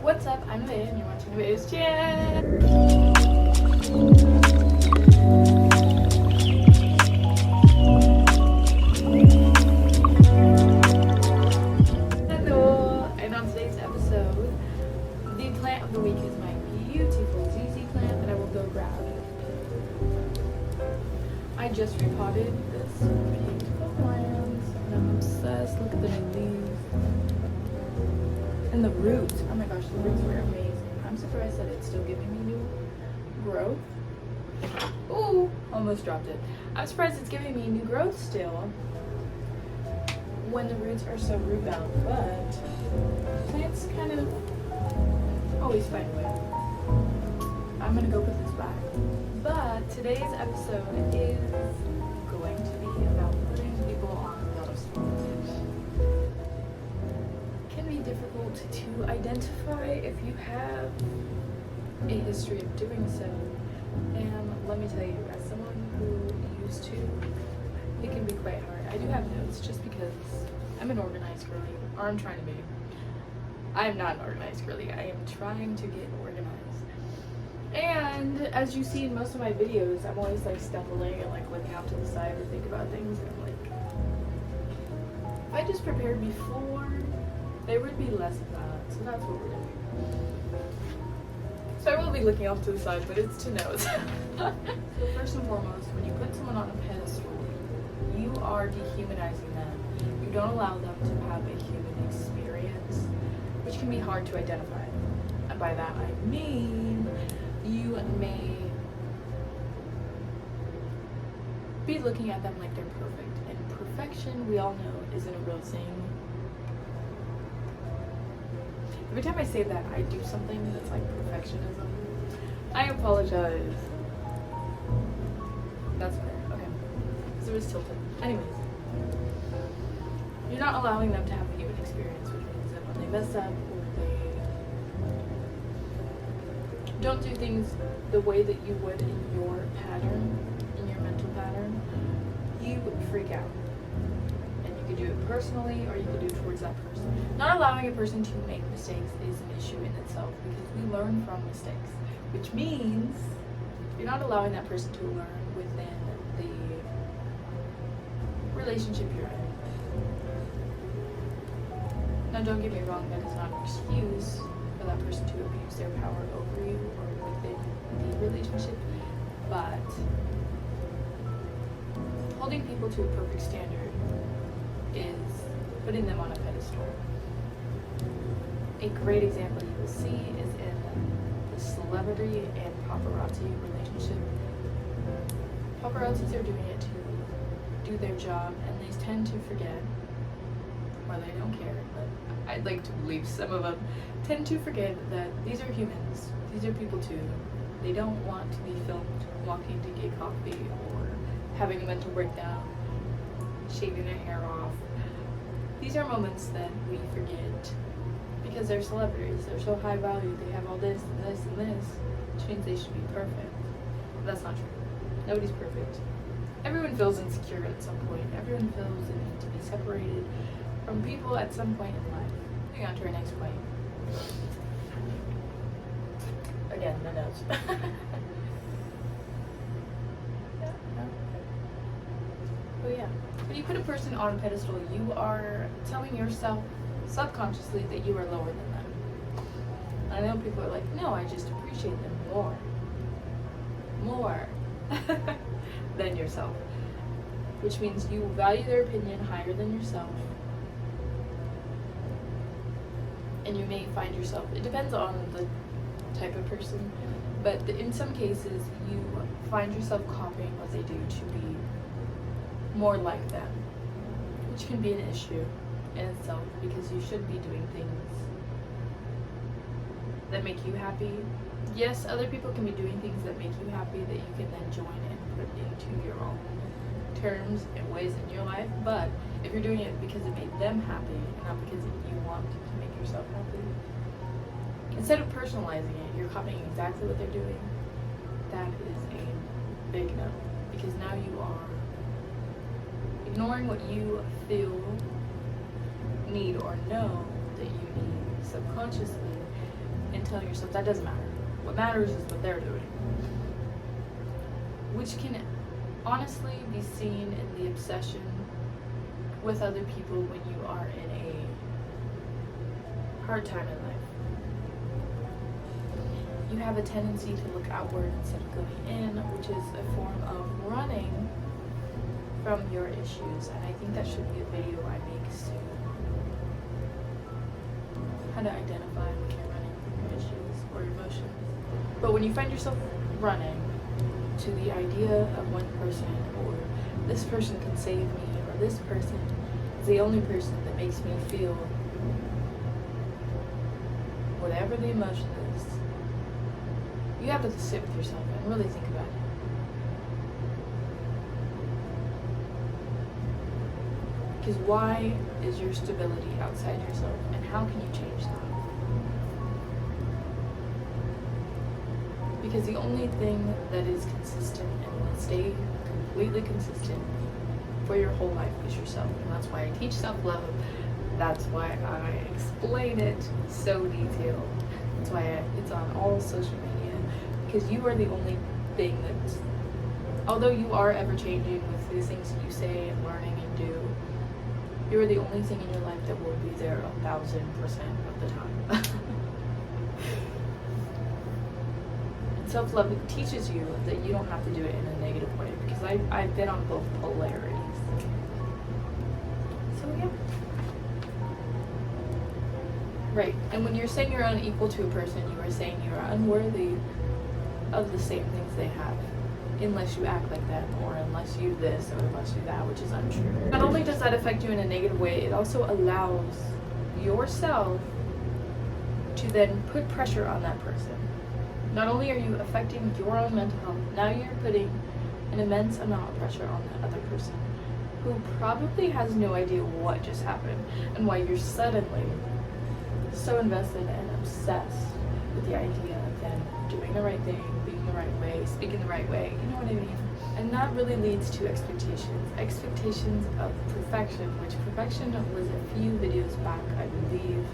What's up? I'm Leia and you're watching the Videos Channel. Hello! And on today's episode, the plant of the week is my beautiful ZZ plant that I will go grab. I just repotted this beautiful plant and I'm obsessed. Look at the new leaves. And the roots, oh my gosh, the roots were amazing. I'm surprised that it's still giving me new growth. Ooh, almost dropped it. I'm surprised it's giving me new growth still when the roots are so root bound, but plants kind of always find a way. I'm gonna go put this back. But today's episode is going to be about putting people on pedestals. Difficult to identify if you have a history of doing so, and let me tell you, as someone who used to, it can be quite hard. I do have notes just because I'm an organized girly, or I'm trying to be. I am not an organized girly. I am trying to get organized, and as you see in most of my videos, I'm always like stumbling and like looking out to the side to think about things, and I'm like, if I just prepared before, there would be less of that, so that's what we're doing. So I will be looking off to the side, but it's to note. So first and foremost, when you put someone on a pedestal, you are dehumanizing them. You don't allow them to have a human experience, which can be hard to identify. And by that I mean, you may be looking at them like they're perfect. And perfection, we all know, isn't a real thing. Every time I say that, I do something that's like perfectionism. I apologize. That's fair. Okay. So it was tilted. Anyways. You're not allowing them to have a human experience, which means that when they mess up or they don't do things the way that you would in your pattern, in your mental pattern, you freak out. You could do it personally, or you could do it towards that person. Not allowing a person to make mistakes is an issue in itself, because we learn from mistakes, which means you're not allowing that person to learn within the relationship you're in. Now, don't get me wrong, that is not an excuse for that person to abuse their power over you or within the relationship, but holding people to a perfect standard is putting them on a pedestal. A great example you will see is in the celebrity and paparazzi relationship. Paparazzis are doing it to do their job, and they tend to forget, or they don't care, but I'd like to believe some of them tend to forget that these are humans. These are people too. They don't want to be filmed walking to get coffee or having a mental breakdown, shaving their hair off. These are moments that we forget because they're celebrities. They're so high value. They have all this and this and this, which means they should be perfect. But that's not true. Nobody's perfect. Everyone feels insecure at some point. Everyone feels the need to be separated from people at some point in life. Moving on to our next point. Again, the notes. Oh yeah. When you put a person on a pedestal, you are telling yourself subconsciously that you are lower than them. I know people are like, no, I just appreciate them more than yourself. Which means you value their opinion higher than yourself. And you may find yourself, it depends on the type of person, but in some cases you find yourself copying what they do to be more like them, which can be an issue in itself, because you should be doing things that make you happy. Yes, other people can be doing things that make you happy that you can then join and put into your own terms and ways in your life, but if you're doing it because it made them happy and not because you want to make yourself happy, instead of personalizing it, you're copying exactly what they're doing. That is a big no, because now you are ignoring what you feel, need, or know that you need subconsciously, telling yourself that doesn't matter. What matters is what they're doing. Which can honestly be seen in the obsession with other people when you are in a hard time in life. You have a tendency to look outward instead of going in, which is a form of running from your issues. And I think that should be a video I make soon. How to identify when you're running from your issues or emotions. But when you find yourself running to the idea of one person, or this person can save me, or this person is the only person that makes me feel whatever the emotion is, you have to sit with yourself and really think about it. Because why is your stability outside yourself, and how can you change that? Because the only thing that is consistent and will stay completely consistent for your whole life is yourself. And that's why I teach self-love. That's why I explain it so detailed. That's why it's on all social media. Because you are the only thing that's, although you are ever-changing with the things that you say and learning and do, you are the only thing in your life that will be there 1,000% of the time. Self-love teaches you that you don't have to do it in a negative way, because I've been on both polarities. So yeah. Right, and when you're saying you're unequal to a person, you are saying you are unworthy of the same things they have, unless you act like them, or unless you this, or unless you that, which is untrue. Not only does that affect you in a negative way, it also allows yourself to then put pressure on that person. Not only are you affecting your own mental health, now you're putting an immense amount of pressure on that other person, who probably has no idea what just happened and why you're suddenly so invested and obsessed with the idea of them doing the right thing, being the right way, speaking the right way, you know what I mean? And that really leads to expectations of perfection, which perfection was a few videos back, I believe.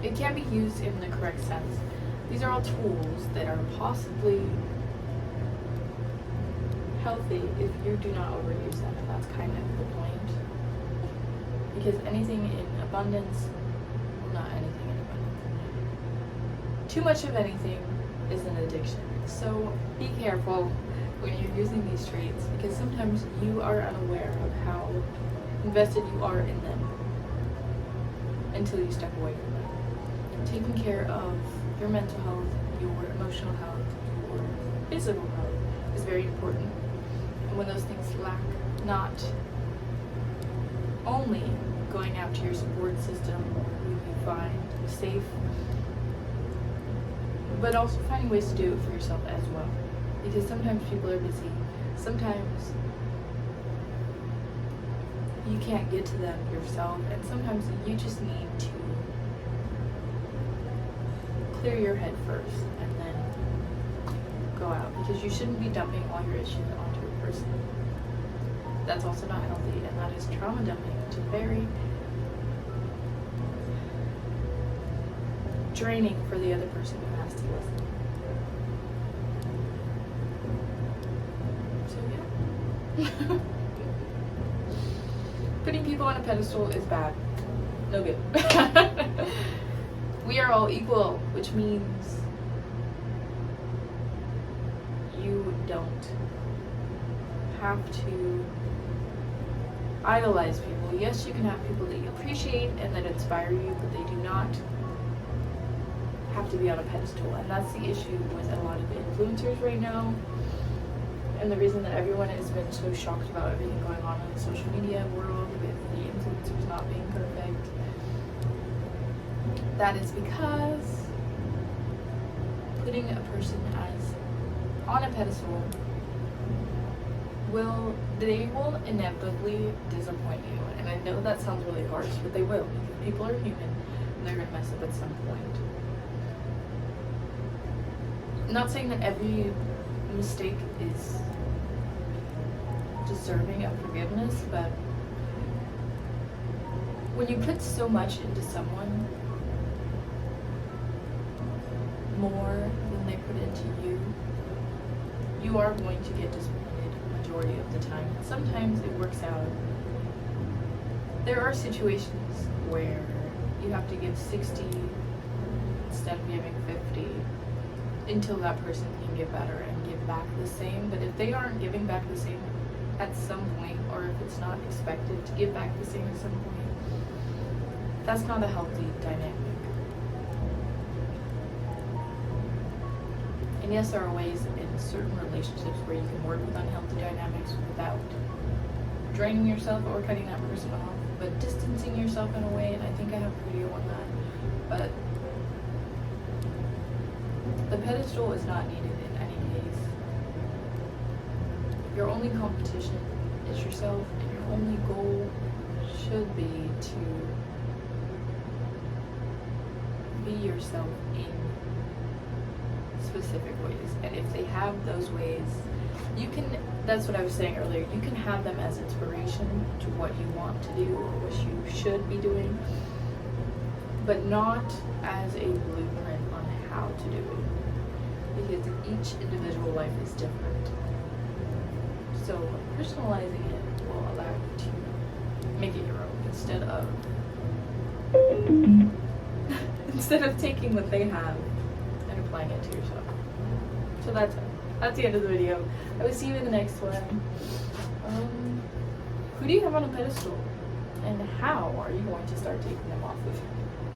It can be used in the correct sense. These are all tools that are possibly healthy if you do not overuse them, and that's kind of the point. Because anything in abundance, well, not anything in abundance, too much of anything is an addiction. So be careful when you're using these traits, because sometimes you are unaware of how invested you are in them until you step away from them. Taking care of your mental health, your emotional health, your physical health is very important. And when those things lack, not only going out to your support system who you find safe, but also finding ways to do it for yourself as well. Because sometimes people are busy. Sometimes you can't get to them yourself, and sometimes you just need to clear your head first and then go out, because you shouldn't be dumping all your issues onto a person. That's also not healthy, and that is trauma dumping, which is very draining for the other person who has to listen. So yeah. Putting people on a pedestal is bad. No good. We are all equal, which means you don't have to idolize people. Yes, you can have people that you appreciate and that inspire you, but they do not have to be on a pedestal. And that's the issue with a lot of influencers right now. And the reason that everyone has been so shocked about everything going on in the social media world with the influencers not being perfect, that is because putting a person as on a pedestal will inevitably disappoint you. And I know that sounds really harsh, but they will, because people are human and they're gonna mess up at some point. I'm not saying that every mistake is deserving of forgiveness, but when you put so much into someone, more than they put into you, you are going to get disappointed majority of the time. Sometimes it works out. There are situations where you have to give 60 instead of giving 50 until that person can get better and give back the same. But if they aren't giving back the same at some point, or if it's not expected to give back the same at some point, that's not a healthy dynamic. And yes, there are ways in certain relationships where you can work with unhealthy dynamics without draining yourself or cutting that person off, but distancing yourself in a way, and I think I have a video on that. But the pedestal is not needed in any case. Your only competition is yourself, and your only goal should be to be yourself in specific ways. And if they have those ways, you can, that's what I was saying earlier, you can have them as inspiration to what you want to do or what you should be doing, but not as a blueprint on how to do it, because each individual life is different. So personalizing it will allow you to make it your own instead of taking what they have and applying it to yourself. So that's it. That's the end of the video. I will see you in the next one. Who do you have on a pedestal? And how are you going to start taking them off of?